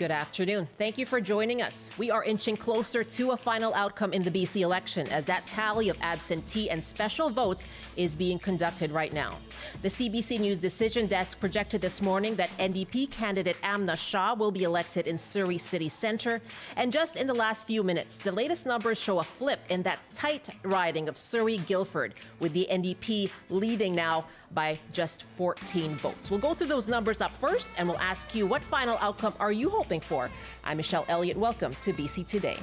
Good afternoon. Thank you for joining us. We are inching closer to a final outcome in the BC election as that tally of absentee and special votes is being conducted right now. The CBC News Decision Desk projected this morning that NDP candidate Amna Shah will be elected in Surrey City Centre. And just in the last few minutes, the latest numbers show a flip in that tight riding of Surrey-Guildford, with the NDP leading now by just 14 votes. We'll go through those numbers up first, and we'll ask you, what final outcome are you hoping for? I'm Michelle Elliott. Welcome to BC Today.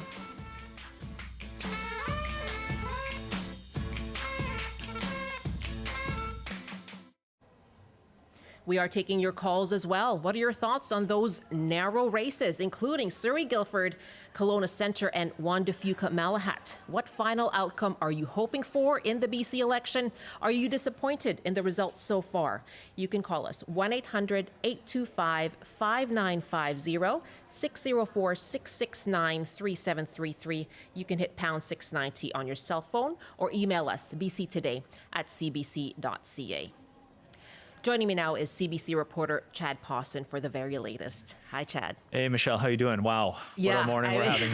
We are taking your calls as well. What are your thoughts on those narrow races, including Surrey-Guildford, Kelowna Centre, and Juan de Fuca-Malahat? What final outcome are you hoping for in the BC election? Are you disappointed in the results so far? You can call us 1-800-825-5950, 604-669-3733. You can hit pound 690 on your cell phone or email us bctoday@cbc.ca. Joining me now is CBC reporter Chad Pawson for the very latest. Hi, Chad. Hey, Michelle, how you doing? Wow, what a morning we're having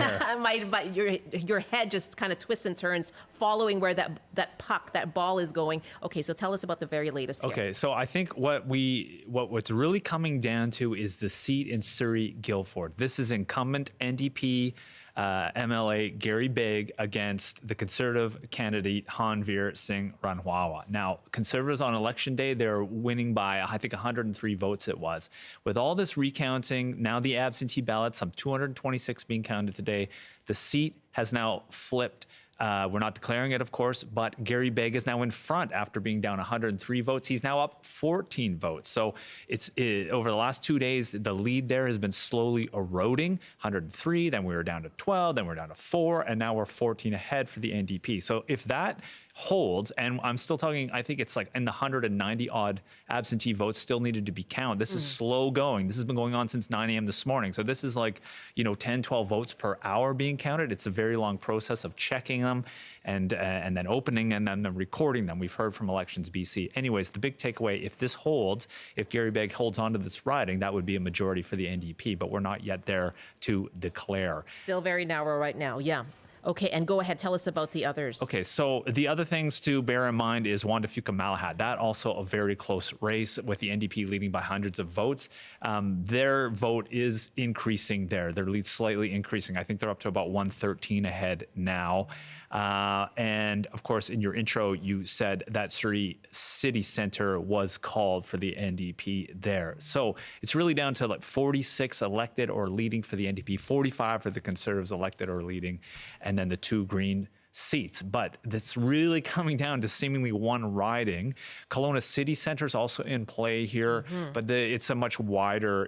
here. Your head just kind of twists and turns following where that ball is going. Okay, so tell us about the very latest here. Okay, so I think what's really coming down to is the seat in Surrey-Guildford. This is incumbent NDP MLA Gary Begg against the Conservative candidate Hanveer Singh Ranwawa. Now, Conservatives on election day, they're winning by, I think, 103 votes it was. With all this recounting, now the absentee ballots, some 226 being counted today, the seat has now flipped. We're not declaring it, of course, but Gary Begg is now in front after being down 103 votes. He's now up 14 votes. So over the last 2 days, the lead there has been slowly eroding. 103, then we were down to 12, then we're down to 4, and now we're 14 ahead for the NDP. So if that holds, and I'm still talking, I think it's like in the 190 odd absentee votes still needed to be counted. This is slow going. This has been going on since 9 a.m. this morning. So this is like, 10, 12 votes per hour being counted. It's a very long process of checking them and then opening and then recording them. We've heard from Elections BC. Anyways, the big takeaway, if this holds, if Gary Begg holds on to this riding, that would be a majority for the NDP, but we're not yet there to declare. Still very narrow right now, yeah. Okay, and go ahead, tell us about the others. Okay, so the other things to bear in mind is Juan de Fuca-Malahat. That also a very close race with the NDP leading by hundreds of votes. Their vote is increasing there. Their lead slightly increasing. I think they're up to about 113 ahead now. And of course, in your intro, you said that Surrey City Centre was called for the NDP there. So it's really down to like 46 elected or leading for the NDP, 45 for the Conservatives elected or leading, and then the 2 Green seats. But that's really coming down to seemingly one riding. Kelowna City Centre is also in play here, but it's a much wider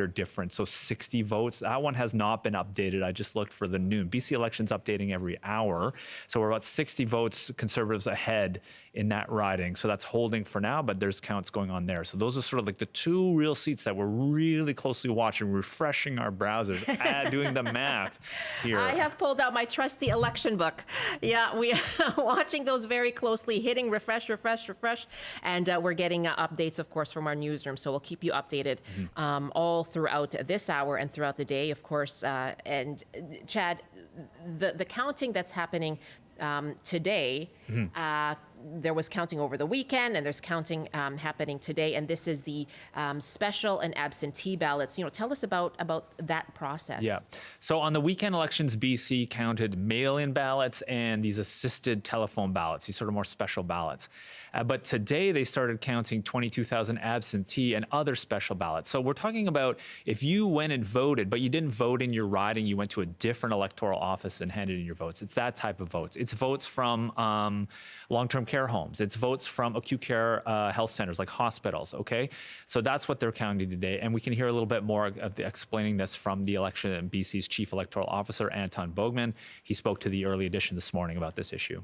difference. So 60 votes. That one has not been updated. I just looked for the noon. BC Elections updating every hour. So we're about 60 votes Conservatives ahead in that riding. So that's holding for now, but there's counts going on there. So those are sort of like the 2 real seats that we're really closely watching, refreshing our browsers, doing the math here. I have pulled out my trusty election book. Yeah, we are watching those very closely, hitting refresh, and we're getting updates, of course, from our newsroom. So we'll keep you updated all throughout this hour and throughout the day, of course. And Chad, the counting that's happening today, there was counting over the weekend, and there's counting happening today, and this is the special and absentee ballots. Tell us about that process. Yeah. So on the weekend elections, BC counted mail-in ballots and these assisted telephone ballots, these sort of more special ballots. But today they started counting 22,000 absentee and other special ballots. So we're talking about if you went and voted, but you didn't vote in your riding, you went to a different electoral office and handed in your votes. It's that type of votes. It's votes from long-term care homes. It's votes from acute care health centers like hospitals, okay? So that's what they're counting today. And we can hear a little bit more of explaining this from the election and BC's Chief Electoral Officer, Anton Bogman. He spoke to the early edition this morning about this issue.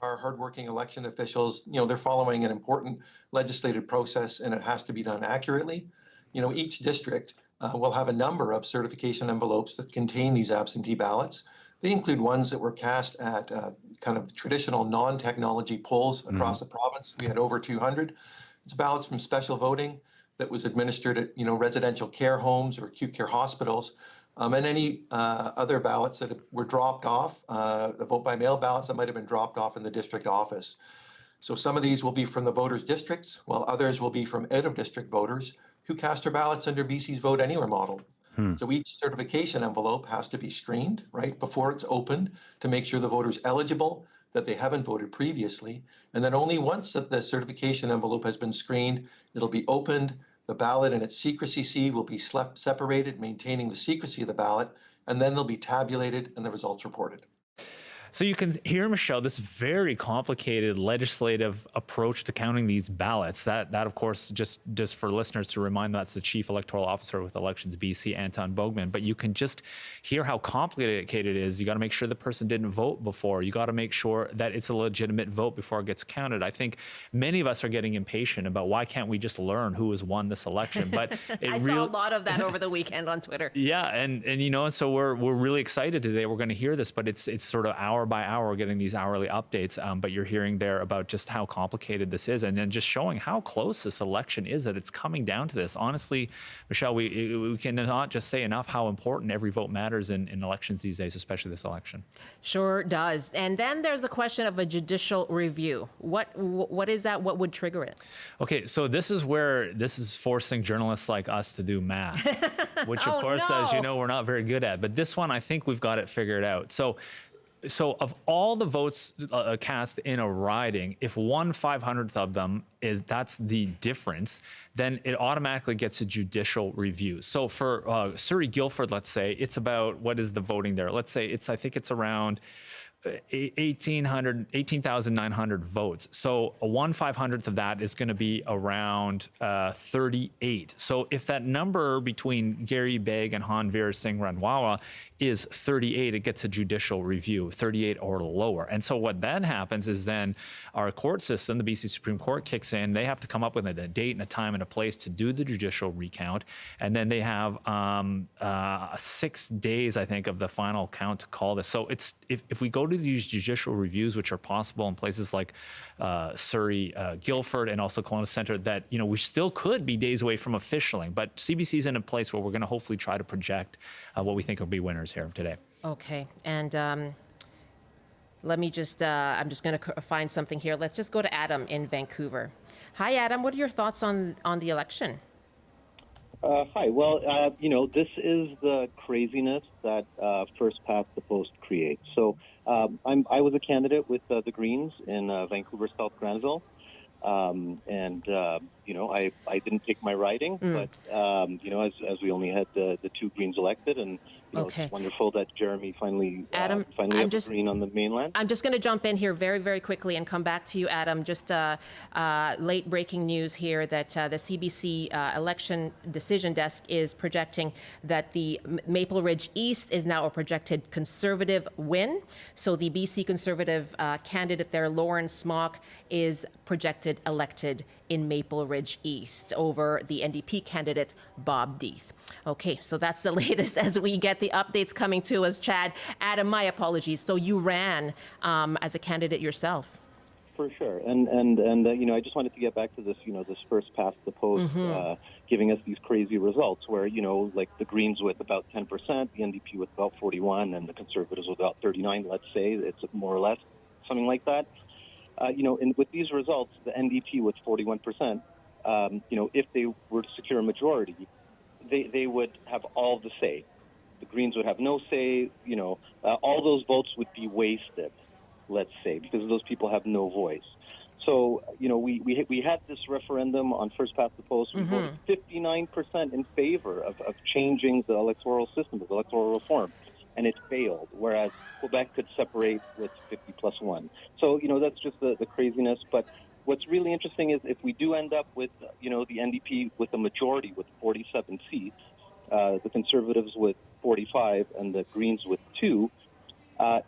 Our hardworking election officials, they're following an important legislative process, and it has to be done accurately. Each district will have a number of certification envelopes that contain these absentee ballots. They include ones that were cast at kind of traditional non-technology polls across the province. We had over 200. It's ballots from special voting that was administered at, residential care homes or acute care hospitals, and any other ballots that were dropped off, the vote by mail ballots that might have been dropped off in the district office. So some of these will be from the voters' districts, while others will be from out-of-district voters who cast their ballots under BC's Vote Anywhere model. So each certification envelope has to be screened right before it's opened to make sure the voter's eligible, that they haven't voted previously. And then only once that the certification envelope has been screened, it'll be opened, the ballot and its secrecy seal will be separated, maintaining the secrecy of the ballot, and then they'll be tabulated and the results reported. So you can hear, Michelle, this very complicated legislative approach to counting these ballots. That of course, just for listeners to remind, that's the Chief Electoral Officer with Elections BC, Anton Bogman. But you can just hear how complicated it is. You got to make sure the person didn't vote before. You got to make sure that it's a legitimate vote before it gets counted. I think many of us are getting impatient about why can't we just learn who has won this election? But I saw a lot of that over the weekend on Twitter. Yeah, and so we're really excited today. We're going to hear this, but it's sort of hour by hour getting these hourly updates. But you're hearing there about just how complicated this is, and then just showing how close this election is, that it's coming down to this. Honestly, Michelle, we cannot just say enough how important every vote matters in elections these days, especially this election. Sure does. And then there's a question of a judicial review. What is that? What would trigger it? Okay, so this is forcing journalists like us to do math, which of course, as you know, we're not very good at. But this one, I think we've got it figured out. So of all the votes cast in a riding, if 1/500th of them that's the difference, then it automatically gets a judicial review. So for Surrey Guildford, let's say, it's about, what is the voting there? Let's say I think it's around 18,900 votes. So a 1/500th of that is going to be around 38. So if that number between Gary Begg and Hanveer Singh Randhawa is 38, it gets a judicial review, 38 or lower. And so what then happens is then our court system, the BC Supreme Court, kicks in. They have to come up with a date and a time and a place to do the judicial recount. And then they have 6 days, I think, of the final count to call this. So it's if we go to these judicial reviews, which are possible in places like Surrey, Guildford, and also Kelowna Centre, that we still could be days away from officialing. But CBC's in a place where we're going to hopefully try to project what we think will be winners here today. Okay, and let me just, I'm just going to find something here. Let's just go to Adam in Vancouver. Hi, Adam. What are your thoughts on the election? Hi. Well, this is the craziness that First Past the Post creates. So I was a candidate with the Greens in Vancouver, South Granville. I didn't pick my riding, but, as we only had the two Greens elected, and it's wonderful that Jeremy finally Adam, finally has a Green on the Mainland. I'm just going to jump in here very, very quickly and come back to you, Adam. Just late breaking news here that the CBC election decision desk is projecting that the Maple Ridge East is now a projected Conservative win. So the BC Conservative candidate there, Lauren Smock, is projected elected in Maple Ridge East over the NDP candidate, Bob Deeth. Okay, so that's the latest as we get the updates coming to us, Chad. Adam, my apologies. So you ran as a candidate yourself. For sure. And I just wanted to get back to this, this First Past the Post giving us these crazy results where, like the Greens with about 10%, the NDP with about 41%, and the Conservatives with about 39%, let's say. It's more or less something like that. And with these results, the NDP with 41%, if they were to secure a majority, they would have all the say. The Greens would have no say. All those votes would be wasted, let's say, because those people have no voice. So, we had this referendum on First Past the Post. We voted 59% in favor of changing the electoral system, the electoral reform, and it failed, whereas Quebec could separate with 50+1. So, that's just the craziness. But what's really interesting is if we do end up with, the NDP with a majority with 47 seats, the Conservatives with 45 and the Greens with 2,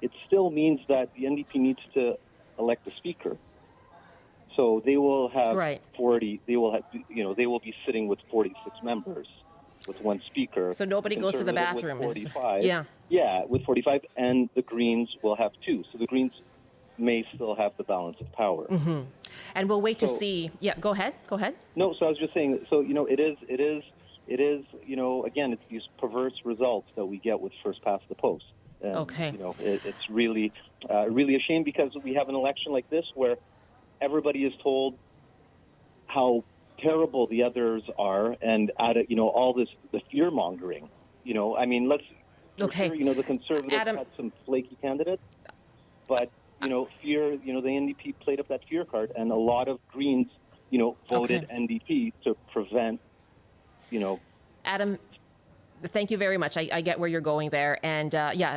it still means that the NDP needs to elect a speaker. So they will have 40, they will have, they will be sitting with 46 members with one speaker. So nobody goes to the bathroom. With 45, yeah, with 45, and the Greens will have 2. So the Greens may still have the balance of power. And we'll wait to So- see. Yeah, go ahead. Go ahead. No, so I was just saying, so, it is, again, it's these perverse results that we get with first past the post. And, Okay. It's really, really a shame because we have an election like this where everybody is told how terrible the others are and all this, the fear mongering, I mean, for Okay. sure, the Conservatives Adam- had some flaky candidates, but, fear, the NDP played up that fear card and a lot of Greens, voted Okay. NDP to prevent, Adam, thank you very much. I get where you're going there. And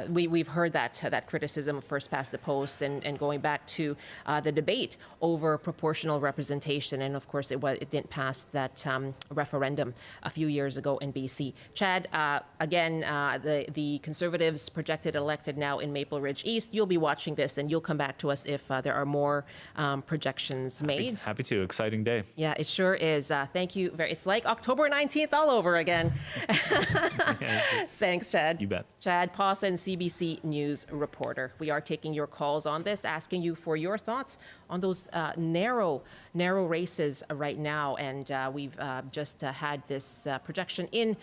we've heard that criticism of first past the post and going back to the debate over proportional representation. And of course, it didn't pass that referendum a few years ago in BC. Chad, again, the Conservatives projected elected now in Maple Ridge East. You'll be watching this and you'll come back to us if there are more projections made. Happy to. Exciting day. Yeah, it sure is. Thank you. It's like October 19th all over again. Thanks, Chad. You bet. Chad Pawson, CBC News reporter. We are taking your calls on this, asking you for your thoughts on those narrow races right now. And we've just had this projection in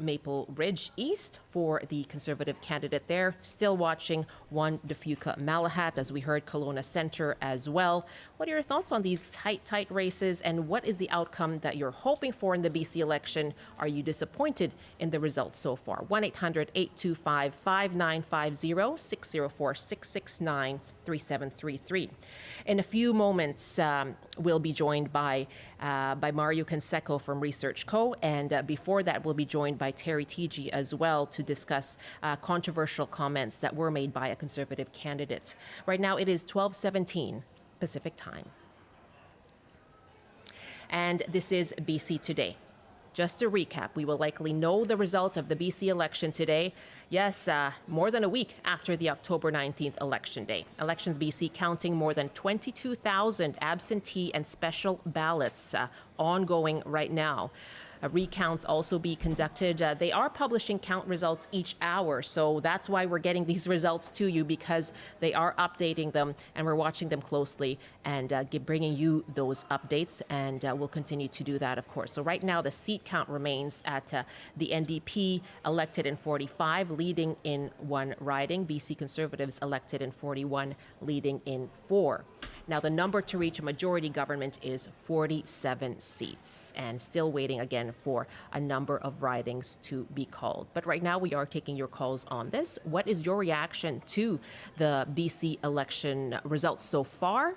Maple Ridge East for the Conservative candidate there. Still watching Juan de Fuca Malahat, as we heard Kelowna Centre as well. What are your thoughts on these tight races, and what is the outcome that you're hoping for in the BC election? Are you disappointed in the results so far? 1-800-825-5950, 604-669-3733. In a few moments, we'll be joined by Mario Canseco from Research Co. And before that, we'll be joined by Terry Teege as well to discuss controversial comments that were made by a Conservative candidate. Right now, it is 12:17 Pacific Time. And this is BC Today. Just to recap, we will likely know the result of the BC election today. Yes, more than a week after the October 19th election day. Elections BC counting more than 22,000 absentee and special ballots ongoing right now. Recounts also be conducted. They are publishing count results each hour, so that's why we're getting these results to you, because they are updating them and we're watching them closely and bringing you those updates, and we'll continue to do that, of course. So right now, the seat count remains at the NDP elected in 45, leading in 1 riding. BC Conservatives elected in 41, leading in 4. Now, the number to reach a majority government is 47 seats, and still waiting again for a number of ridings to be called. But right now, we are taking your calls on this. What is your reaction to the BC election results so far?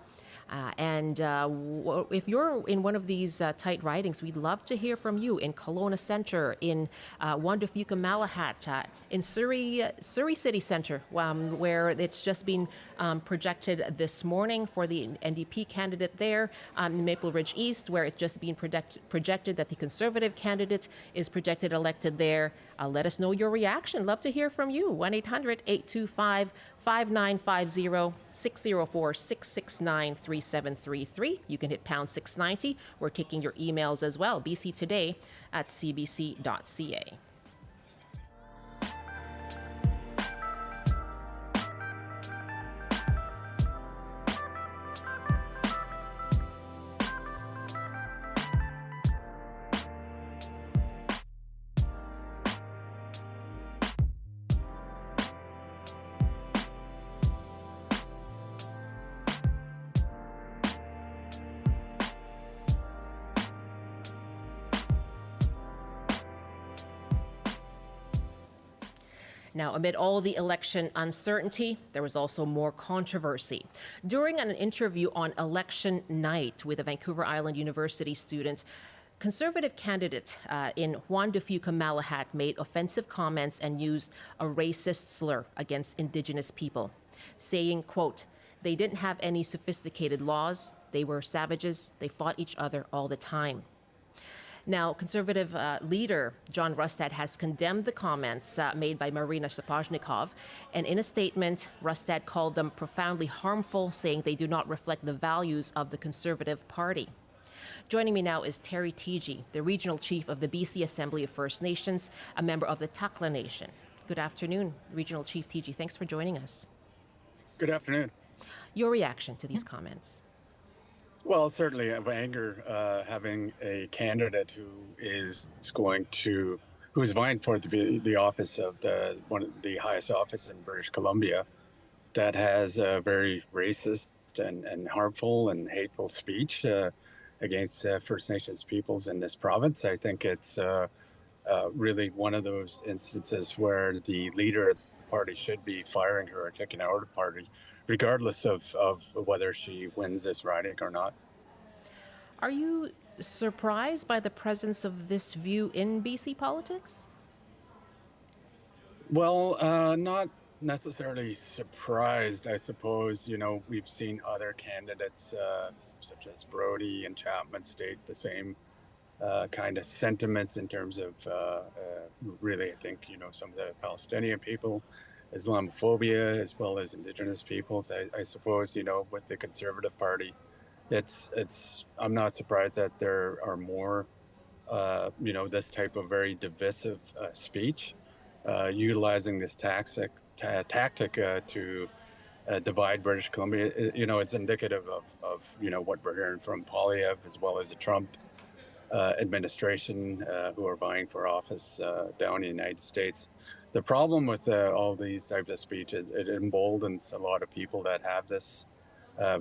If you're in one of these tight ridings, we'd love to hear from you in Kelowna Centre, in Juan de Fuca Malahat, in Surrey City Centre, where it's just been projected this morning for the NDP candidate there, in Maple Ridge East, where it's just been projected that the Conservative candidate is projected elected there. Let us know your reaction. Love to hear from you. 1-800-825-5950, 604-669-3733. You can hit pound 690. We're taking your emails as well. bctoday@cbc.ca. Now, amid all the election uncertainty, there was also more controversy. During an interview on election night with a Vancouver Island University student, Conservative candidate in Juan de Fuca Malahat made offensive comments and used a racist slur against Indigenous people, saying, quote, "They didn't have any sophisticated laws. They were savages. They fought each other all the time." Now, Conservative leader John Rustad has condemned the comments made by Marina Sapojnikov, and in a statement, Rustad called them profoundly harmful, saying they do not reflect the values of the Conservative Party. Joining me now is Terry Teege, the regional chief of the BC Assembly of First Nations, a member of the Takla Nation. Good afternoon, Regional Chief Teege. Thanks for joining us. Good afternoon. Your reaction to these comments? Well, certainly of anger, having a candidate who is vying for the office of one of the highest office in British Columbia, that has a very racist and harmful and hateful speech against First Nations peoples in this province. I think it's really one of those instances where the leader of the party should be firing her or kicking her out of the party, regardless of whether she wins this riding or not. Are you surprised by the presence of this view in BC politics? Well, not necessarily surprised, I suppose. You know, we've seen other candidates, such as Brody and Chapman, state the same kind of sentiments in terms of really, I think, some of the Palestinian people, Islamophobia, as well as Indigenous peoples. I suppose, with the Conservative Party, I'm not surprised that there are more, this type of very divisive speech, utilizing this tactic to divide British Columbia. It's indicative of what we're hearing from Polyev as well as the Trump administration, who are vying for office down in the United States. The problem with all these types of speech is it emboldens a lot of people that have this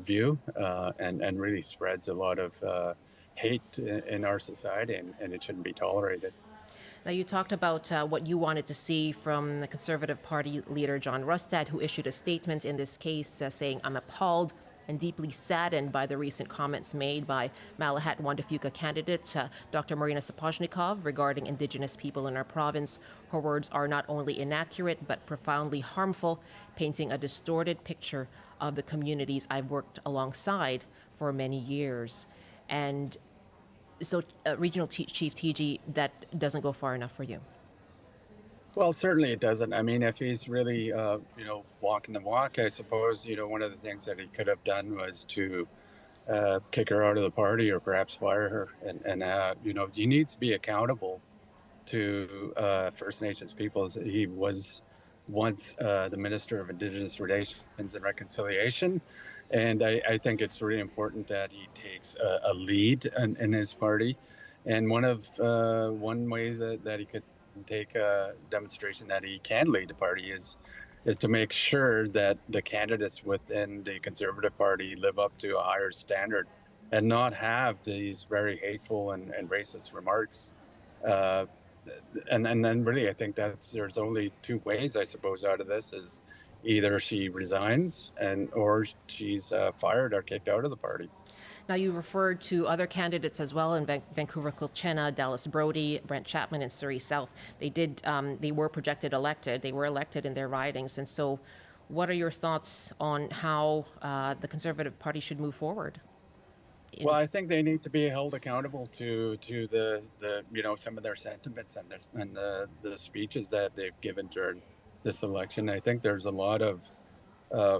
view, and really spreads a lot of hate in our society, and it shouldn't be tolerated. Now, you talked about what you wanted to see from the Conservative Party leader, John Rustad, who issued a statement in this case saying, "I'm appalled and deeply saddened by the recent comments made by Malahat Wandafuka candidate Dr. Marina Sapochnikov regarding Indigenous people in our province. Her words are not only inaccurate but profoundly harmful, painting a distorted picture of the communities I've worked alongside for many years." And so, Regional Chief TG, that doesn't go far enough for you. Well, certainly it doesn't. I mean, if he's really, walking the walk, I suppose, one of the things that he could have done was to kick her out of the party or perhaps fire her. And he needs to be accountable to First Nations peoples. He was once the Minister of Indigenous Relations and Reconciliation. And I think it's really important that he takes a lead in his party. And one ways that he could take a demonstration that he can lead the party is to make sure that the candidates within the Conservative Party live up to a higher standard and not have these very hateful and racist remarks. And then really, I think that there's only two ways, I suppose, out of this is either she resigns or she's fired or kicked out of the party. Now, you referred to other candidates as well in Vancouver, Kilchenna, Dallas Brody, Brent Chapman, and Surrey South. They were projected elected. They were elected in their ridings. And so what are your thoughts on how the Conservative Party should move forward? Well, I think they need to be held accountable to the some of their sentiments and the speeches that they've given during this election. I think there's a lot of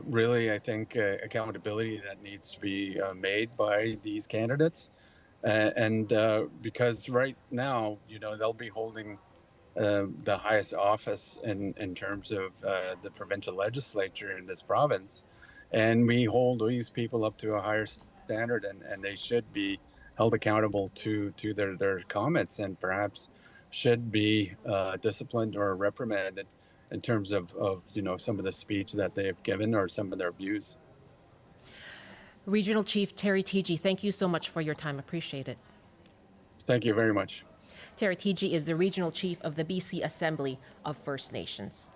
really, I think, accountability that needs to be made by these candidates. And because right now, they'll be holding the highest office in terms of the provincial legislature in this province. And we hold these people up to a higher standard, and they should be held accountable to their comments, and perhaps should be disciplined or reprimanded in terms of some of the speech that they have given or some of their views. Regional Chief Terry TG, thank you so much for your time. Appreciate it. Thank you very much. Terry TG is the Regional Chief of the BC Assembly of First Nations.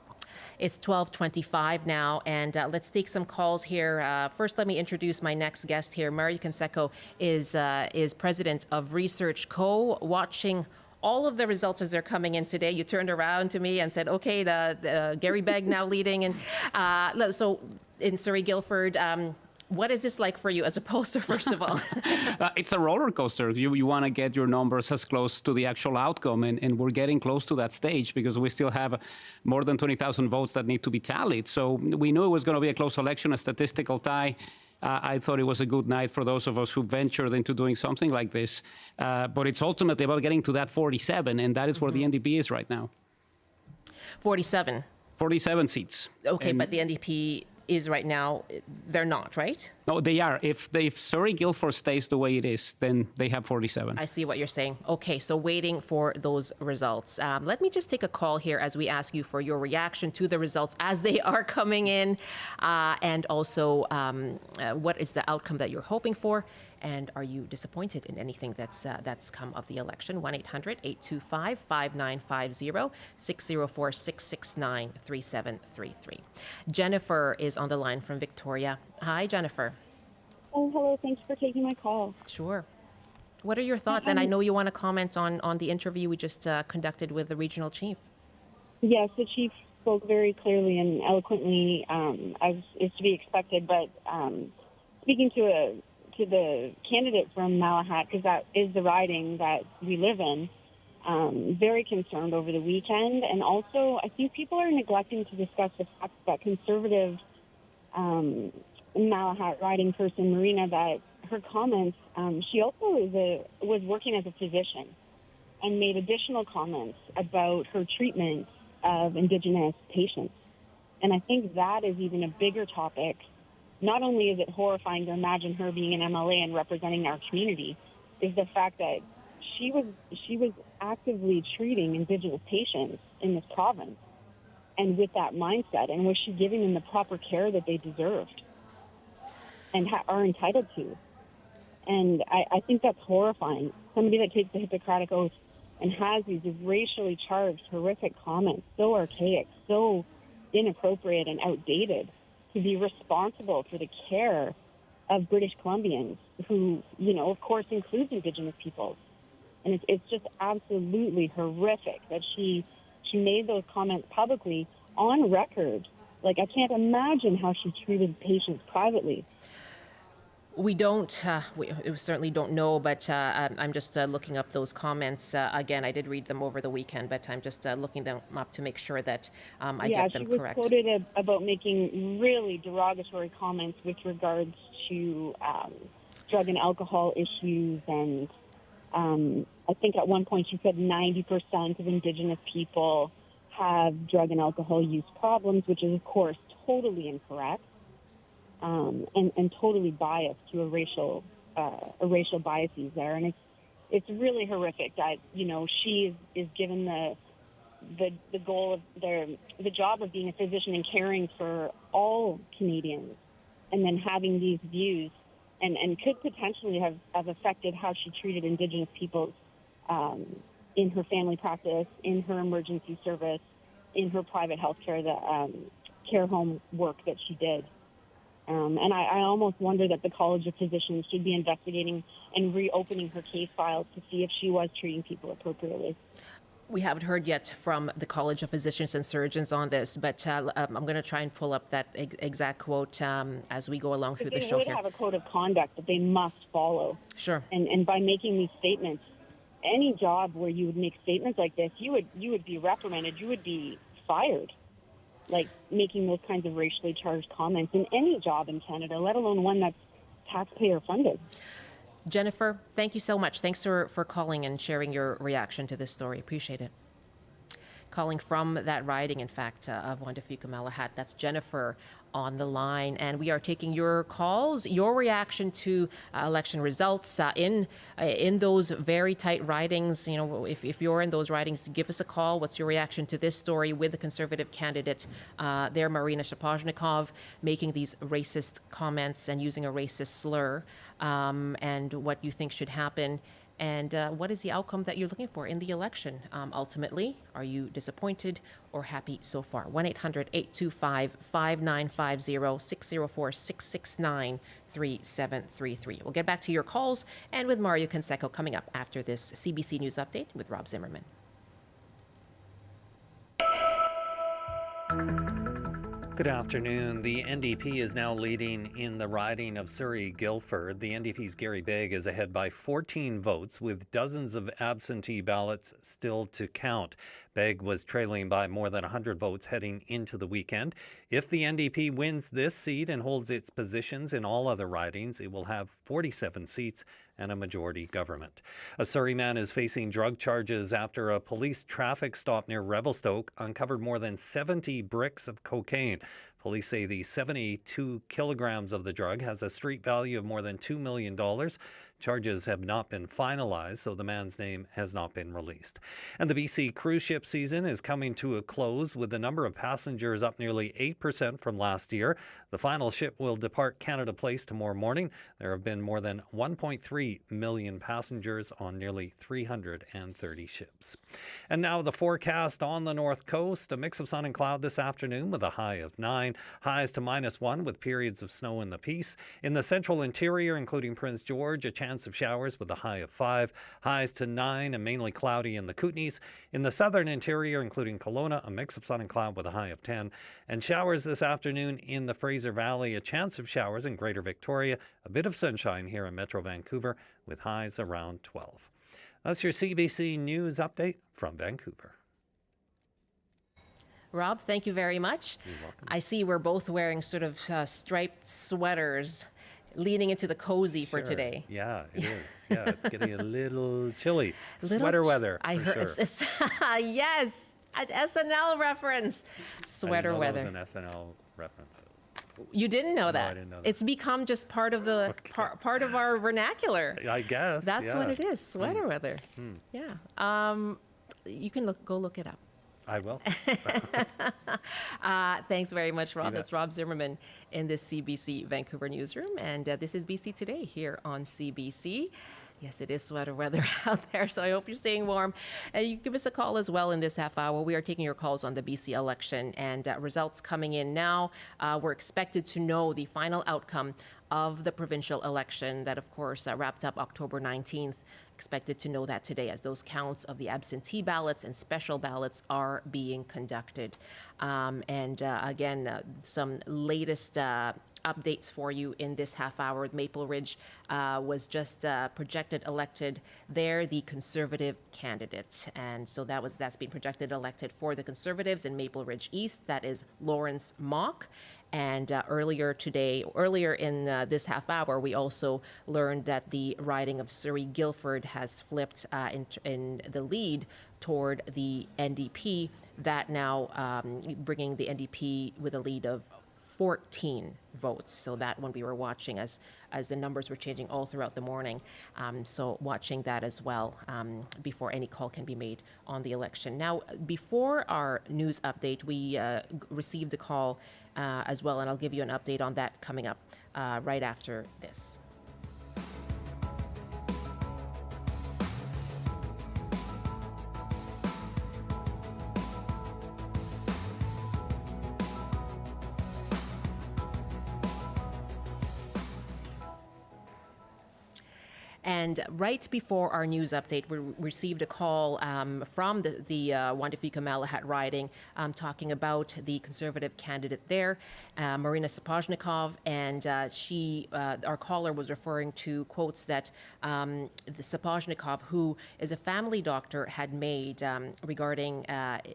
It's 12:25 now, and let's take some calls here. First, let me introduce my next guest here. Mary Canseco is president of Research Co. Watching all of the results as they're coming in today, you turned around to me and said, okay, the Gary Begg now leading. And so in Surrey Guildford, what is this like for you as a pollster, first of all? It's a roller coaster. You want to get your numbers as close to the actual outcome, and we're getting close to that stage because we still have more than 20,000 votes that need to be tallied. So we knew it was going to be a close election, a statistical tie. I thought it was a good night for those of us who ventured into doing something like this. But it's ultimately about getting to that 47, and that is where the NDP is right now. 47. 47 seats. Okay, but the NDP is right now, they're not, right? No, they are. If Surrey Guildford stays the way it is, then they have 47. I see what you're saying. Okay, so waiting for those results. Let me just take a call here as we ask you for your reaction to the results as they are coming in, and also what is the outcome that you're hoping for, and are you disappointed in anything that's come of the election? 1-800-825-5950, 604-669-3733. Jennifer is on the line from Victoria. Hi, Jennifer. Oh, hello. Thanks for taking my call. Sure. What are your thoughts? And I know you want to comment on the interview we just conducted with the regional chief. Yes, the chief spoke very clearly and eloquently, as is to be expected. But speaking to the candidate from Malahat, because that is the riding that we live in, very concerned over the weekend. And also, I think people are neglecting to discuss the fact that conservative Malahat riding person, Marina, that her comments, she also was working as a physician and made additional comments about her treatment of Indigenous patients. And I think that is even a bigger topic. Not only is it horrifying to imagine her being an MLA and representing our community, is the fact that she was actively treating Indigenous patients in this province, and with that mindset, and was she giving them the proper care that they deserved and are entitled to? And I think that's horrifying. Somebody that takes the Hippocratic Oath and has these racially charged, horrific comments, so archaic, so inappropriate and outdated, to be responsible for the care of British Columbians, who, of course, includes Indigenous peoples. And it's just absolutely horrific that she made those comments publicly on record. Like, I can't imagine how she treated patients privately. We certainly don't know, but I'm just looking up those comments. Again, I did read them over the weekend, but I'm just looking them up to make sure that I get them correct. Yeah, she was quoted about making really derogatory comments with regards to drug and alcohol issues. And I think at one point she said 90% of Indigenous people have drug and alcohol use problems, which is, of course, totally incorrect. And totally biased to a racial biases there, and it's really horrific that she is given the goal of the job of being a physician and caring for all Canadians, and then having these views and could potentially have affected how she treated Indigenous peoples in her family practice, in her emergency service, in her private health care, the care home work that she did. And I almost wonder that the College of Physicians should be investigating and reopening her case files to see if she was treating people appropriately. We haven't heard yet from the College of Physicians and Surgeons on this, but I'm going to try and pull up that exact quote as we go along through the show here. They would have a code of conduct that they must follow. Sure. And by making these statements, any job where you would make statements like this, you would be reprimanded. You would be fired. Like making those kinds of racially charged comments in any job in Canada, let alone one that's taxpayer funded. Jennifer, thank you so much. Thanks for calling and sharing your reaction to this story. Appreciate it. Calling from that riding, in fact, of Juan de Fuca Malahat. That's Jennifer on the line. And we are taking your calls, your reaction to election results in those very tight ridings. If you're in those ridings, give us a call. What's your reaction to this story with the Conservative candidate there, Marina Shapozhnikov, making these racist comments and using a racist slur, and what you think should happen? And what is the outcome that you're looking for in the election? Ultimately, are you disappointed or happy so far? 1-800-825-5950, 604-669-3733. We'll get back to your calls and with Mario Canseco coming up after this CBC News Update with Rob Zimmerman. Good afternoon. The NDP is now leading in the riding of Surrey-Guildford. The NDP's Gary Begg is ahead by 14 votes, with dozens of absentee ballots still to count. Begg was trailing by more than 100 votes heading into the weekend. If the NDP wins this seat and holds its positions in all other ridings, it will have 47 seats and a majority government. A Surrey man is facing drug charges after a police traffic stop near Revelstoke uncovered more than 70 bricks of cocaine. Police say the 72 kilograms of the drug has a street value of more than $2 million. Charges have not been finalized, so the man's name has not been released. And the BC cruise ship season is coming to a close, with the number of passengers up nearly 8% from last year. The final ship will depart Canada Place tomorrow morning. There have been more than 1.3 million passengers on nearly 330 ships. And now the forecast on the north coast. A mix of sun and cloud this afternoon with a high of 9. Highs to -1 with periods of snow in the Peace. In the central interior, including Prince George, a chance of showers with a high of 5. Highs to 9 and mainly cloudy in the Kootenays. In the southern interior, including Kelowna, a mix of sun and cloud with a high of 10. And showers this afternoon in the Fraser Valley, a chance of showers in Greater Victoria. A bit of sunshine here in Metro Vancouver with highs around 12. That's your CBC News update from Vancouver. Rob, thank you very much. You're welcome. I see we're both wearing sort of striped sweaters, leaning into the cozy for Sure. today. Yeah, it is. Yeah, it's getting a little chilly. Little Sweater weather. I for heard, sure. yes, an SNL reference. Sweater I didn't know weather. that was an SNL reference. You didn't know that? I didn't know that. It's become just part of the part of our vernacular. I guess. That's what yeah. it is. Sweater weather. Yeah. You can go look it up. I will. Thanks very much, Rob. bet. That's Rob Zimmerman in the CBC Vancouver newsroom. And this is BC Today here on CBC. Yes, it is sweater weather out there, so I hope you're staying warm. You can give us a call as well in this half hour. We are taking your calls on the BC election, and results coming in now. We're expected to know the final outcome of the provincial election that, of course, wrapped up October 19th. Expected to know that today as those counts of the absentee ballots and special ballots are being conducted. Again, some latest updates for you in this half hour. Maple Ridge was just projected elected there, the Conservative candidate. And so that's been projected elected for the Conservatives in Maple Ridge East. That is Lawrence Mock. And earlier in this half hour, we also learned that the riding of Surrey Guildford has flipped in the lead toward the NDP. That now bringing the NDP with a lead of 14 votes. So that one we were watching as the numbers were changing all throughout the morning. So watching that as well before any call can be made on the election. Now, before our news update, we received a call as well, and I'll give you an update on that coming up right after this. And right before our news update, we received a call from the Wandifika Malahat riding talking about the Conservative candidate there, Marina Sapojnikov, and our caller was referring to quotes that the Sapojnikov, who is a family doctor, had made regarding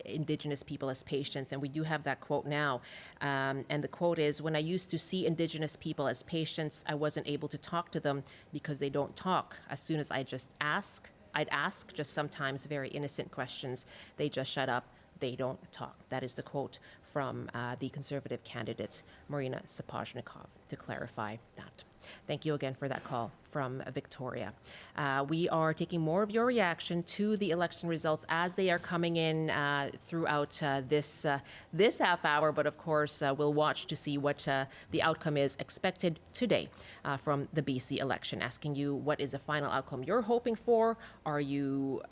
Indigenous people as patients. And we do have that quote now. And the quote is, "When I used to see Indigenous people as patients, I wasn't able to talk to them because they don't talk. As soon as I'd ask just sometimes very innocent questions. They just shut up. They don't talk." That is the quote from the Conservative candidate, Marina Sapojnikov, to clarify that. Thank you again for that call from Victoria. We are taking more of your reaction to the election results as they are coming in throughout this half hour. But of course, we'll watch to see what the outcome is expected today from the BC election. Asking you, what is the final outcome you're hoping for? Are you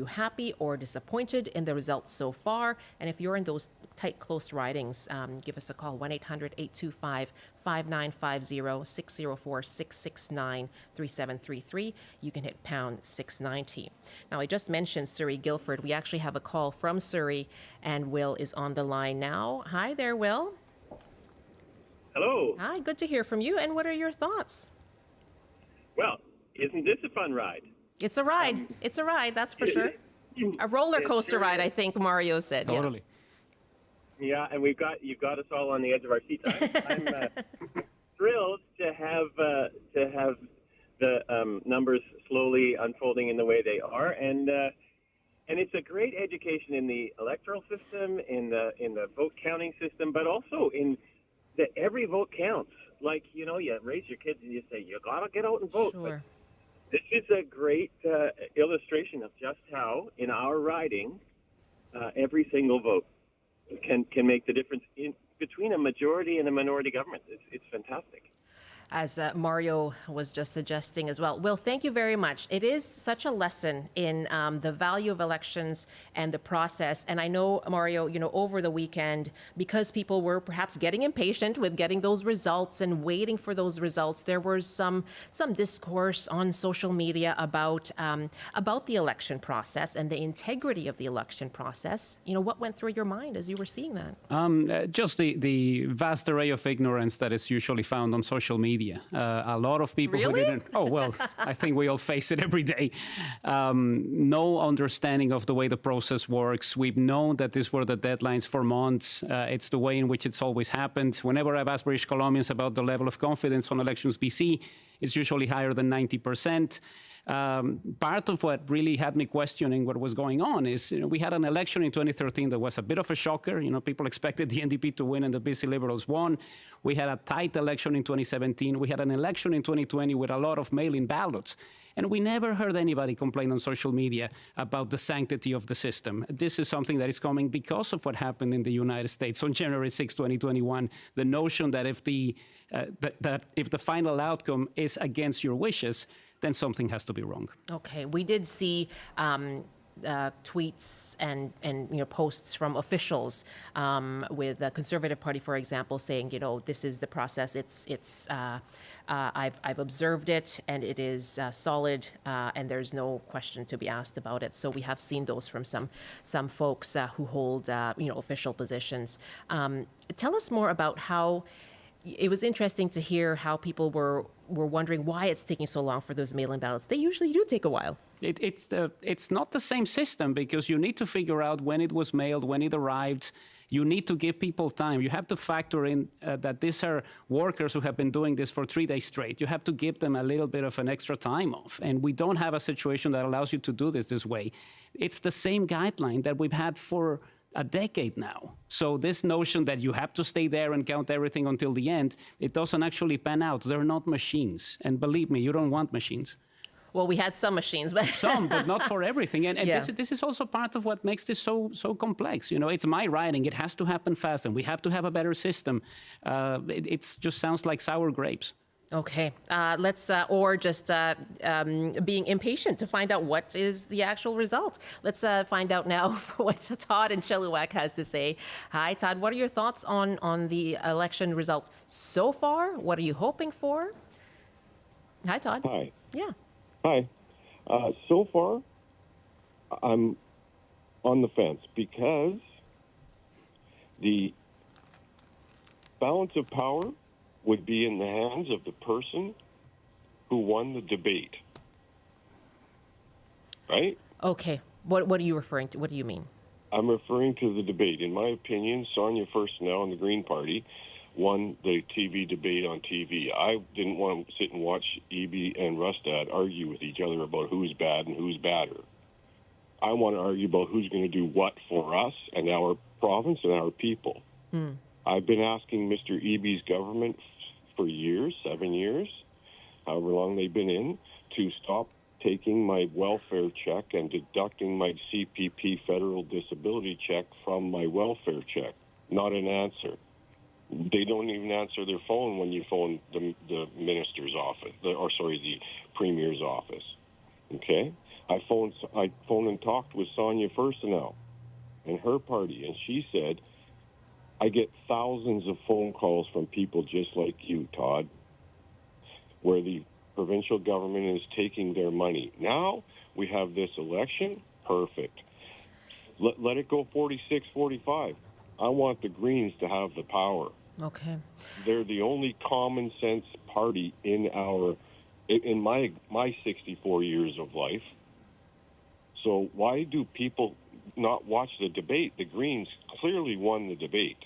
happy or disappointed in the results so far? And if you're in those tight, close ridings, give us a call, 1-800-825-5950, 604-669-3733. You can hit pound 690. Now, I just mentioned Surrey Guildford. We actually have a call from Surrey, and Will is on the line now. Hi there, Will. Hello. Hi, good to hear from you. And what are your thoughts? Well, isn't this a fun ride? It's a ride. It's a ride, that's for sure. A roller coaster ride, I think Mario said. Totally. Yes. Yeah, and you've got us all on the edge of our seats. I'm thrilled to have the numbers slowly unfolding in the way they are, and it's a great education in the electoral system, in the vote counting system, but also in that every vote counts. Like, you raise your kids and you say, you got to get out and vote. Sure. But this is a great illustration of just how, in our riding, every single vote can make the difference between a majority and a minority government. It's fantastic. As Mario was just suggesting as well. Will, thank you very much. It is such a lesson in the value of elections and the process. And I know, Mario, over the weekend, because people were perhaps getting impatient with getting those results and waiting for those results, there was some discourse on social media about the election process and the integrity of the election process. What went through your mind as you were seeing that? Just the vast array of ignorance that is usually found on social media. A lot of people Really? who didn't. Oh, well, I think we all face it every day. No understanding of the way the process works. We've known that these were the deadlines for months. It's the way in which it's always happened. Whenever I've asked British Columbians about the level of confidence on Elections BC, it's usually higher than 90%. Part of what really had me questioning what was going on is, we had an election in 2013 that was a bit of a shocker. People expected the NDP to win and the BC Liberals won. We had a tight election in 2017. We had an election in 2020 with a lot of mail-in ballots. And we never heard anybody complain on social media about the sanctity of the system. This is something that is coming because of what happened in the United States on January 6, 2021. The notion that if the final outcome is against your wishes, then something has to be wrong. Okay, we did see tweets and posts from officials with the Conservative Party, for example, saying this is the process. I've observed it and it is solid and there's no question to be asked about it. So we have seen those from some folks who hold official positions. Tell us more about how. It was interesting to hear how people were wondering why it's taking so long for those mail-in ballots. They usually do take a while. It's not the same system because you need to figure out when it was mailed, when it arrived. You need to give people time. You have to factor in that these are workers who have been doing this for 3 days straight. You have to give them a little bit of an extra time off. And we don't have a situation that allows you to do this way. It's the same guideline that we've had for a decade now. So this notion that you have to stay there and count everything until the end, it doesn't actually pan out. They're not machines. And believe me, you don't want machines. Well, we had some machines, but some, but not for everything. And yeah. This is also part of what makes this so complex. It's my riding. It has to happen fast, and we have to have a better system. It just sounds like sour grapes. Okay, or just being impatient to find out what is the actual result. Let's find out now what Todd and Chilliwack has to say. Hi, Todd. What are your thoughts on the election results so far? What are you hoping for? Hi, Todd. Hi. Yeah. Hi. So far, I'm on the fence because the balance of power would be in the hands of the person who won the debate. Right? Okay. What are you referring to? What do you mean? I'm referring to the debate. In my opinion, Sonia Firstnell and the Green Party won the TV debate on TV. I didn't want to sit and watch Eby and Rustad argue with each other about who's bad and who's badder. I want to argue about who's going to do what for us and our province and our people. I've been asking Mr. Eby's government for years, 7 years, however long they've been in, to stop taking my welfare check and deducting my CPP federal disability check from my welfare check. Not an answer. They don't even answer their phone when you phone the minister's office, the premier's office. Okay? I phoned and talked with Sonia Firstnell and her party, and she said, I get thousands of phone calls from people just like you, Todd, where the provincial government is taking their money. Now we have this election. Perfect. Let it go 46-45. I want the Greens to have the power. Okay. They're the only common sense party in my 64 years of life. So why do people not watch the debate? The Greens clearly won the debate.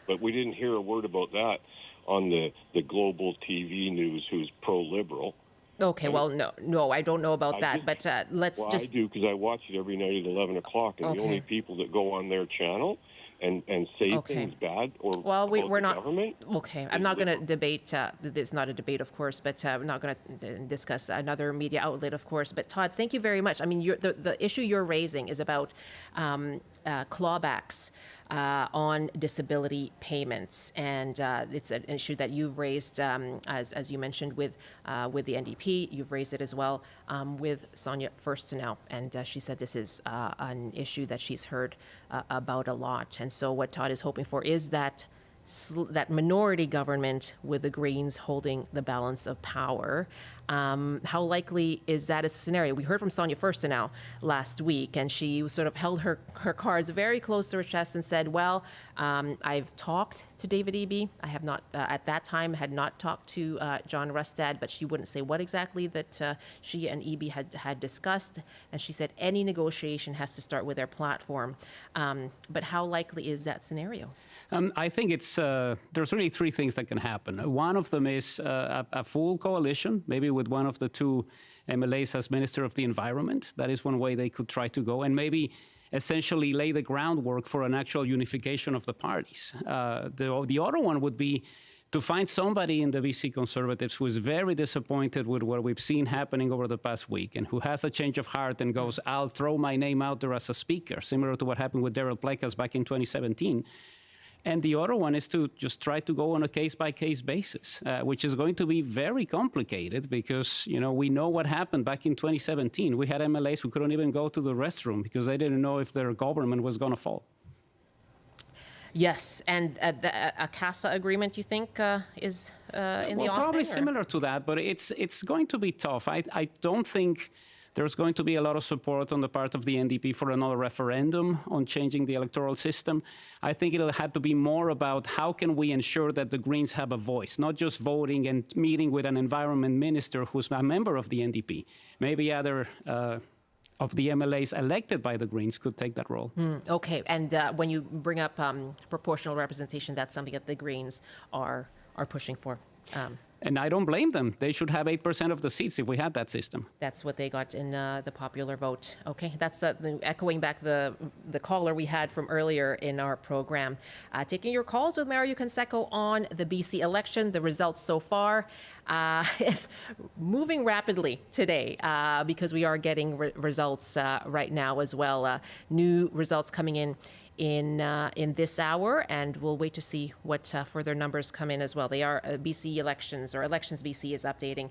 But we didn't hear a word about that on the global TV news who's pro-liberal. Okay, well, no, I don't know about that, but let's Well, just. I do, because I watch it every night at 11 o'clock, and the only people that go on their channel and say things bad or Well, about we're the not. government. Okay, I'm not going to debate. It's not a debate, of course, but we're not going to discuss another media outlet, of course. But Todd, thank you very much. I mean, the issue you're raising is about clawbacks on disability payments, and it's an issue that you've raised, as you mentioned, with the NDP. You've raised it as well with Sonia Furstenau, and she said this is an issue that she's heard about a lot. And so, what Todd is hoping for is that minority government with the Greens holding the balance of power. How likely is that a scenario? We heard from Sonia Furstenau last week, and she sort of held her cards very close to her chest and said, well, I've talked to David Eby. I have not, at that time, had not talked to John Rustad, but she wouldn't say what exactly that she and Eby had discussed. And she said any negotiation has to start with their platform. But how likely is that scenario? I think it's there's really three things that can happen. One of them is a full coalition, maybe with one of the two MLAs as Minister of the Environment. That is one way they could try to go, and maybe essentially lay the groundwork for an actual unification of the parties. The other one would be to find somebody in the BC Conservatives who is very disappointed with what we've seen happening over the past week and who has a change of heart and goes, I'll throw my name out there as a speaker, similar to what happened with Daryl Plekas back in 2017. And the other one is to just try to go on a case-by-case basis, which is going to be very complicated because, we know what happened back in 2017. We had MLAs who couldn't even go to the restroom because they didn't know if their government was going to fall. Yes, and a CASA agreement, you think, is in the offing? Probably similar to that, but it's going to be tough. I don't think there's going to be a lot of support on the part of the NDP for another referendum on changing the electoral system. I think it'll have to be more about how can we ensure that the Greens have a voice, not just voting and meeting with an environment minister who's a member of the NDP. Maybe other of the MLAs elected by the Greens could take that role. Okay, and when you bring up proportional representation, that's something that the Greens are pushing for. And I don't blame them. They should have 8% of the seats if we had that system. That's what they got in the popular vote. Okay, that's echoing back the caller we had from earlier in our program. Taking your calls with Mario Canseco on the BC election. The results so far is moving rapidly today because we are getting results right now as well. New results coming in this hour, and we'll wait to see what further numbers come in as well. They are BC Elections, or Elections BC is updating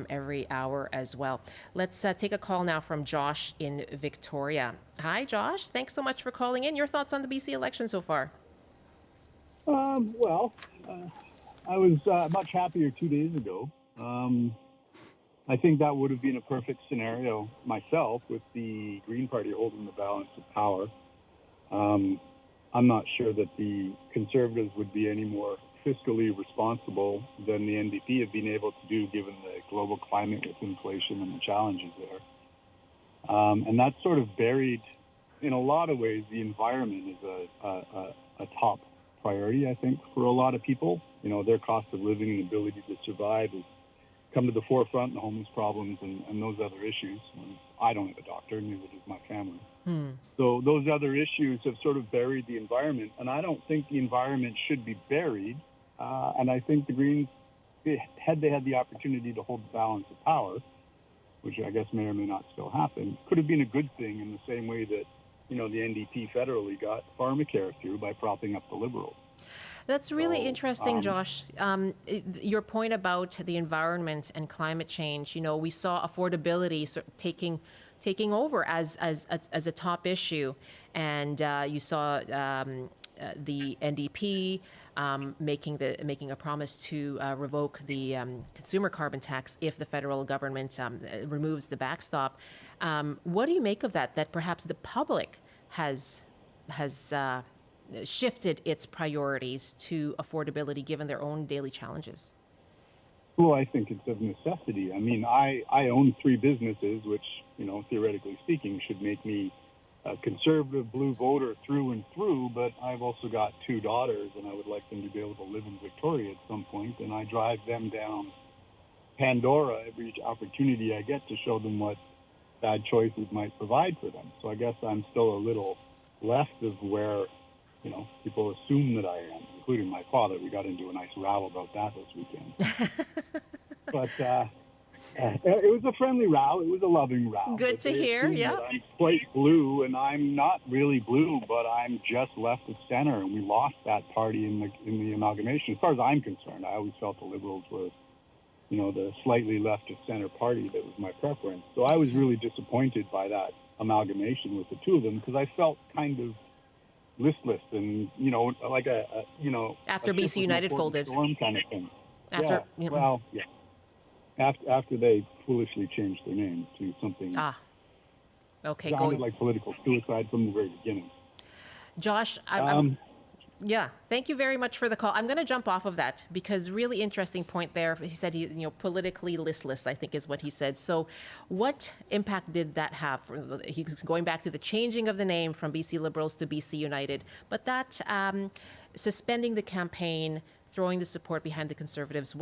every hour as well. Let's take a call now from Josh in Victoria. Hi, Josh. Thanks so much for calling in. Your thoughts on the BC election so far? I was much happier 2 days ago. I think that would have been a perfect scenario myself with the Green Party holding the balance of power. I'm not sure that the Conservatives would be any more fiscally responsible than the NDP have been able to do given the global climate with inflation and the challenges there. And that's sort of buried, in a lot of ways, the environment is a top priority, I think, for a lot of people. Their cost of living and ability to survive has come to the forefront, and homeless problems and those other issues. I don't have a doctor, neither does my family. So those other issues have sort of buried the environment, and I don't think the environment should be buried. And I think the Greens, had they had the opportunity to hold the balance of power, which I guess may or may not still happen, could have been a good thing in the same way that, the NDP federally got pharmacare through by propping up the Liberals. That's really interesting, Josh. Your point about the environment and climate change. We saw affordability sort of taking over as a top issue, and you saw the NDP making a promise to revoke the consumer carbon tax if the federal government removes the backstop. What do you make of that? That perhaps the public has shifted its priorities to affordability given their own daily challenges? Well, I think it's of necessity. I mean, I own 3 businesses, which, theoretically speaking, should make me a conservative blue voter through and through, but I've also got 2 daughters, and I would like them to be able to live in Victoria at some point, and I drive them down Pandora every opportunity I get to show them what bad choices might provide for them. So I guess I'm still a little left of where, people assume that I am, including my father. We got into a nice row about that this weekend. But it was a friendly row. It was a loving row. Good to hear, yeah. I'm quite blue, and I'm not really blue, but I'm just left of center, and we lost that party in the amalgamation. As far as I'm concerned, I always felt the Liberals were, the slightly left of center party that was my preference. So I was really disappointed by that amalgamation with the two of them because I felt kind of listless and, like after a BC United folded. Storm kind of thing. After, After they foolishly changed their name to something okay, sounded like political suicide from the very beginning. Josh, thank you very much for the call. I'm going to jump off of that because really interesting point there. He said, politically listless, I think is what he said. So what impact did that have? He's going back to the changing of the name from BC Liberals to BC United, but that suspending the campaign, throwing the support behind the Conservatives.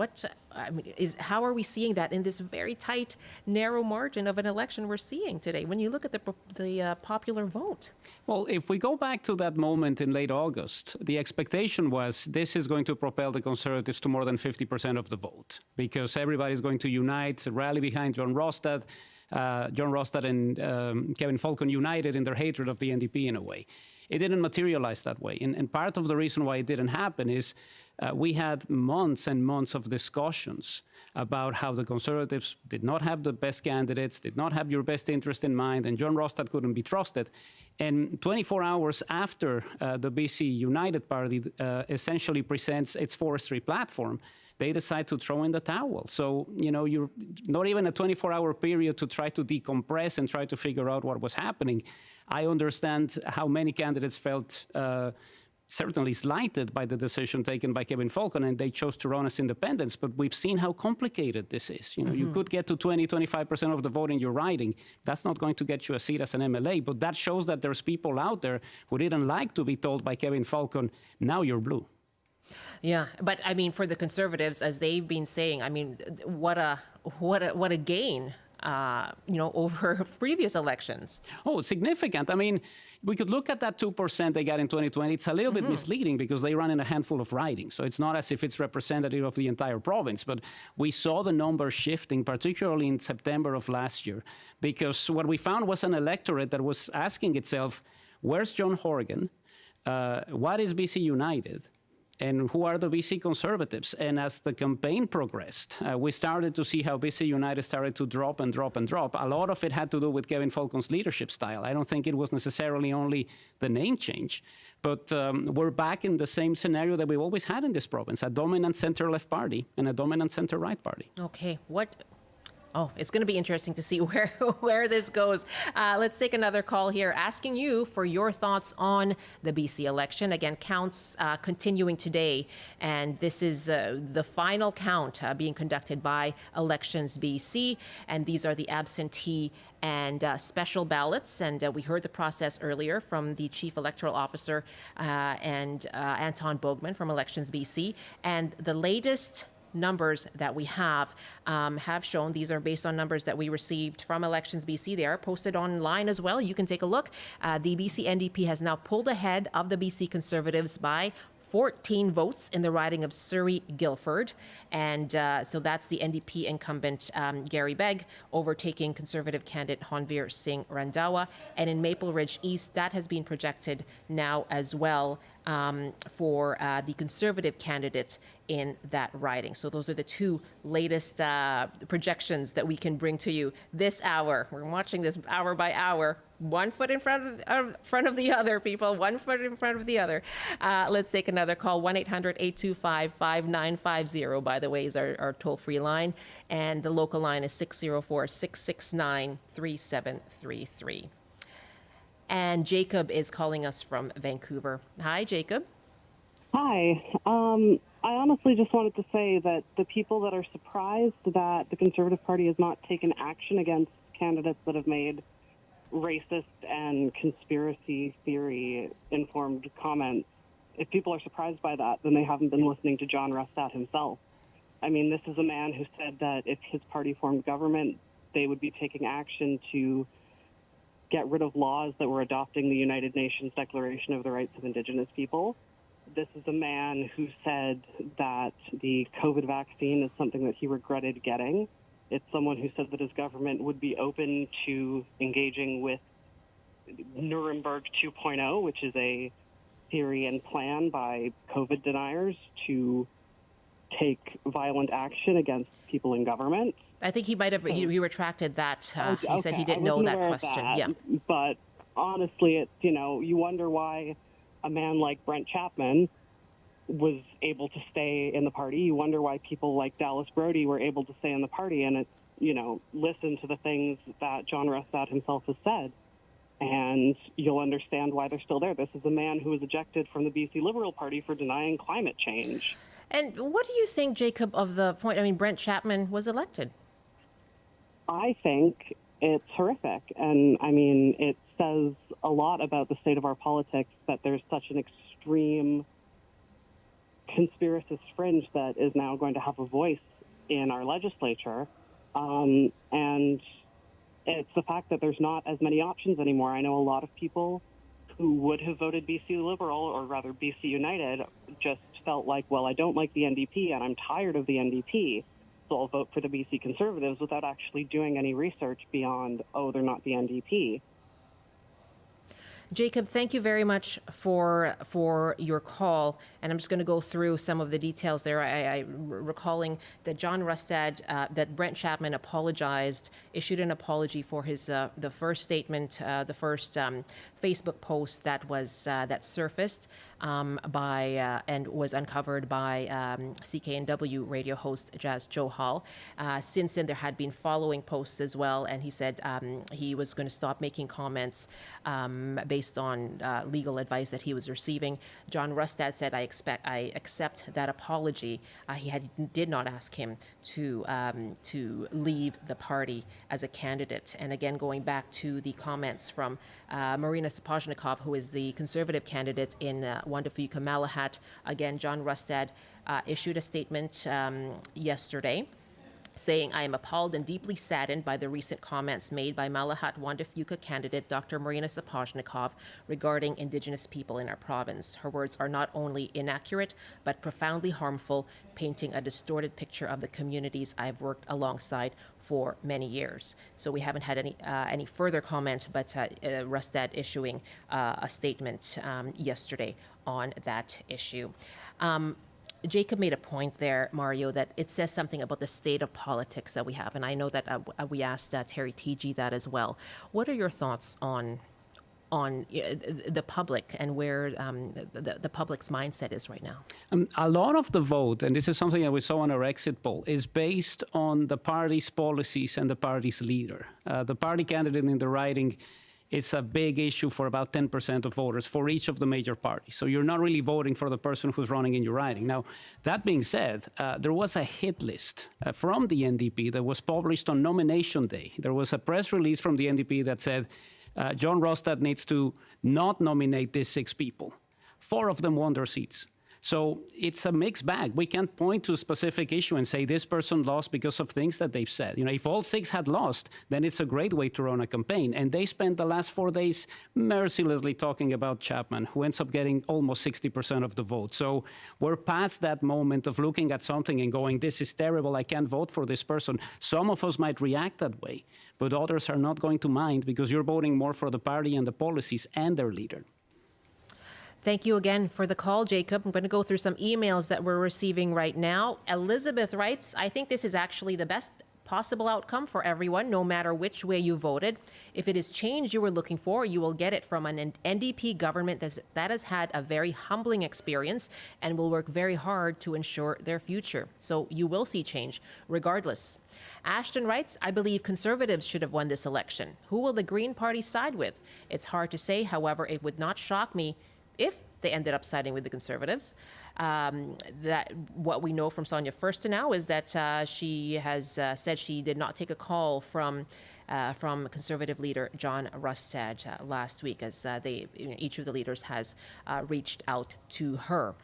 How are we seeing that in this very tight, narrow margin of an election we're seeing today when you look at the popular vote? Well, if we go back to that moment in late August, the expectation was this is going to propel the Conservatives to more than 50% of the vote because everybody's going to unite, rally behind John Rostad. John Rostad and Kevin Falcon united in their hatred of the NDP in a way. It didn't materialize that way. And part of the reason why it didn't happen is we had months and months of discussions about how the Conservatives did not have the best candidates, did not have your best interest in mind, and John Rostad couldn't be trusted. And 24 hours after the BC United Party essentially presents its forestry platform, they decide to throw in the towel. So, you're not even a 24-hour period to try to decompress and try to figure out what was happening. I understand how many candidates felt certainly slighted by the decision taken by Kevin Falcon, and they chose to run as independents. But we've seen how complicated this is. You could get to 20-25% of the vote in your riding. That's not going to get you a seat as an MLA, but that shows that there's people out there who didn't like to be told by Kevin Falcon, now you're blue. Yeah, but for the Conservatives, as they've been saying, what a gain. Over previous elections. Oh, it's significant. We could look at that 2% they got in 2020. It's a little bit misleading because they run in a handful of ridings. So it's not as if it's representative of the entire province. But we saw the numbers shifting, particularly in September of last year, because what we found was an electorate that was asking itself, where's John Horgan? What is BC United? And who are the BC Conservatives? And as the campaign progressed, we started to see how BC United started to drop and drop and drop. A lot of it had to do with Kevin Falcon's leadership style. I don't think it was necessarily only the name change, but we're back in the same scenario that we've always had in this province, a dominant center-left party and a dominant center-right party. Okay, it's going to be interesting to see where this goes. Let's take another call here, asking you for your thoughts on the BC election. Again, counts continuing today, and this is the final count being conducted by Elections BC, and these are the absentee and special ballots. And we heard the process earlier from the Chief Electoral Officer and Anton Bogman from Elections BC, and the latest numbers that we have shown, these are based on numbers that we received from Elections BC. They are posted online as well. You can take a look. The BC NDP has now pulled ahead of the BC Conservatives by 14 votes in the riding of Surrey-Guildford. And so that's the NDP incumbent Gary Begg overtaking Conservative candidate Honveer Singh Randhawa. And in Maple Ridge East, that has been projected now as well for the Conservative candidate in that riding. So those are the two latest projections that we can bring to you this hour. We're watching this hour by hour. One foot in front of the other, people. One foot in front of the other. Let's take another call. 1-800-825-5950, by the way, is our toll-free line. And the local line is 604-669-3733. And Jacob is calling us from Vancouver. Hi, Jacob. Hi. I honestly just wanted to say that the people that are surprised that the Conservative Party has not taken action against candidates that have made racist and conspiracy theory informed comments, if people are surprised by that, then they haven't been listening to John Rustad himself. I mean, this is a man who said that if his party formed government, they would be taking action to get rid of laws that were adopting the United Nations Declaration of the Rights of Indigenous People. This is a man who said that the COVID vaccine is something that he regretted getting. It's someone who said that his government would be open to engaging with Nuremberg 2.0, which is a theory and plan by COVID deniers to take violent action against people in government. I think he might have, he retracted that. He said he didn't know that question. Yeah. But honestly, it's, you wonder why a man like Brent Chapman was able to stay in the party. You wonder why people like Dallas Brody were able to stay in the party. And it's, listen to the things that John Rustad himself has said, and you'll understand why they're still there. This is a man who was ejected from the BC Liberal Party for denying climate change. And what do you think, Jacob, of the point? I mean, Brent Chapman was elected. I think it's horrific. And I mean, it says a lot about the state of our politics that there's such an extreme conspiracist fringe that is now going to have a voice in our legislature. And it's the fact that there's not as many options anymore. I know a lot of people who would have voted BC Liberal, or rather BC United, just felt like, well, I don't like the NDP and I'm tired of the NDP, so I'll vote for the BC Conservatives without actually doing any research beyond, oh, they're not the NDP. Jacob, thank you very much for your call. And I'm just going to go through some of the details there. I recalling that John Rustad, that Brent Chapman apologized, issued an apology for his the first statement, the first Facebook post that was that surfaced by and was uncovered by CKNW radio host Jazz Johal. Since then, there had been following posts as well, and he said he was going to stop making comments based on legal advice that he was receiving. John Rustad said, I accept that apology. He did not ask him to leave the party as a candidate. And again, going back to the comments from Marina Sapochnikov, who is the Conservative candidate in Wandafuyka Malahat. Again, John Rustad issued a statement yesterday saying, I am appalled and deeply saddened by the recent comments made by Malahat Wandafuyka candidate Dr. Marina Sapochnikov regarding Indigenous people in our province. Her words are not only inaccurate, but profoundly harmful, painting a distorted picture of the communities I've worked alongside for many years. So we haven't had any further comment, but Rustad issuing a statement yesterday on that issue. Jacob made a point there, Mario, that it says something about the state of politics that we have. And I know that we asked Terry TG that as well. What are your thoughts on the public and where the public's mindset is right now? A lot of the vote, and this is something that we saw on our exit poll, is based on the party's policies and the party's leader. The party candidate in the riding is a big issue for about 10% of voters for each of the major parties. So you're not really voting for the person who's running in your riding. Now, that being said, there was a hit list from the NDP that was published on nomination day. There was a press release from the NDP that said, John Rustad needs to not nominate these 6 people. 4 of them won their seats. So it's a mixed bag. We can't point to a specific issue and say this person lost because of things that they've said. If all 6 had lost, then it's a great way to run a campaign. And they spent the last 4 days mercilessly talking about Chapman, who ends up getting almost 60% of the vote. So we're past that moment of looking at something and going, this is terrible, I can't vote for this person. Some of us might react that way, but others are not going to mind because you're voting more for the party and the policies and their leader. Thank you again for the call, Jacob. I'm going to go through some emails that we're receiving right now. Elizabeth writes, I think this is actually the best possible outcome for everyone, no matter which way you voted. If it is change you were looking for, you will get it from an NDP government that has had a very humbling experience and will work very hard to ensure their future. So you will see change regardless. Ashton writes, I believe Conservatives should have won this election. Who will the Green Party side with? It's hard to say. However, it would not shock me if they ended up siding with the Conservatives. That what we know from Sonia Furstenau is that she has said she did not take a call from from Conservative leader John Rustad last week, as each of the leaders has reached out to her.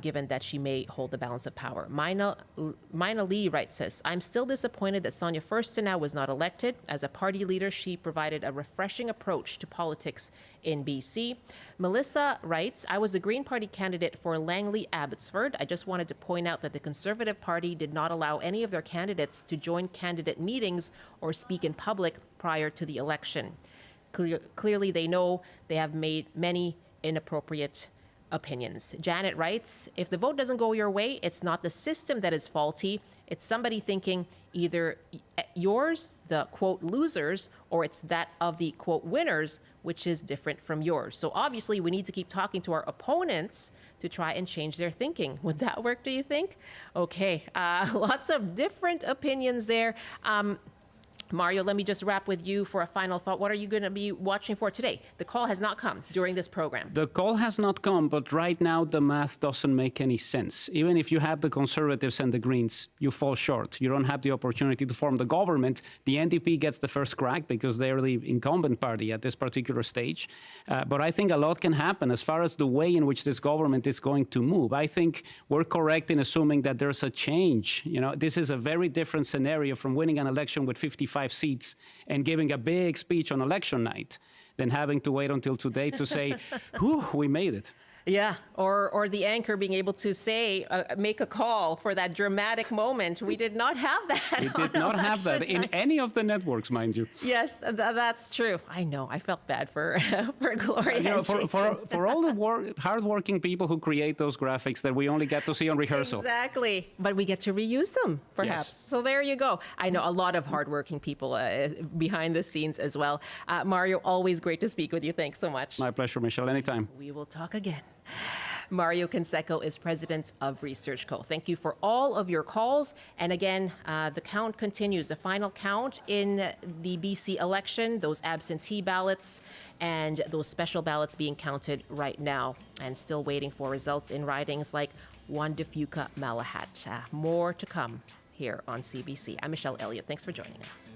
Given that she may hold the balance of power. Mina Lee writes this, I'm still disappointed that Sonia Furstenau was not elected. As a party leader, she provided a refreshing approach to politics in BC. Melissa writes, I was the Green Party candidate for Langley Abbotsford. I just wanted to point out that the Conservative Party did not allow any of their candidates to join candidate meetings or speak in public prior to the election. Clearly, they know they have made many inappropriate opinions. Janet writes, if the vote doesn't go your way, it's not the system that is faulty. It's somebody thinking either yours, the quote losers, or it's that of the quote winners, which is different from yours. So obviously we need to keep talking to our opponents to try and change their thinking. Would that work, do you think? Okay, lots of different opinions there. Mario, let me just wrap with you for a final thought. What are you going to be watching for today? The call has not come during this program. The call has not come, but right now the math doesn't make any sense. Even if you have the Conservatives and the Greens, you fall short. You don't have the opportunity to form the government. The NDP gets the first crack because they're the incumbent party at this particular stage. But I think a lot can happen as far as the way in which this government is going to move. I think we're correct in assuming that there's a change. You know, this is a very different scenario from winning an election with 55 seats and giving a big speech on election night than having to wait until today to say, whew, we made it. Yeah, or the anchor being able to say, make a call for that dramatic moment. We did not have that. We did not have that in any of the networks, mind you. Yes, that's true. I know. I felt bad for Gloria. And for all the hardworking people who create those graphics that we only get to see on rehearsal. Exactly, but we get to reuse them, perhaps. Yes. So there you go. I know a lot of hardworking people behind the scenes as well. Mario, always great to speak with you. Thanks so much. My pleasure, Michelle. Anytime. We will talk again. Mario Canseco is president of Research Co. Thank you for all of your calls. And again, the count continues. The final count in the BC election, those absentee ballots and those special ballots being counted right now, and still waiting for results in ridings like Juan de Fuca Malahat. More to come here on CBC. I'm Michelle Elliott. Thanks for joining us.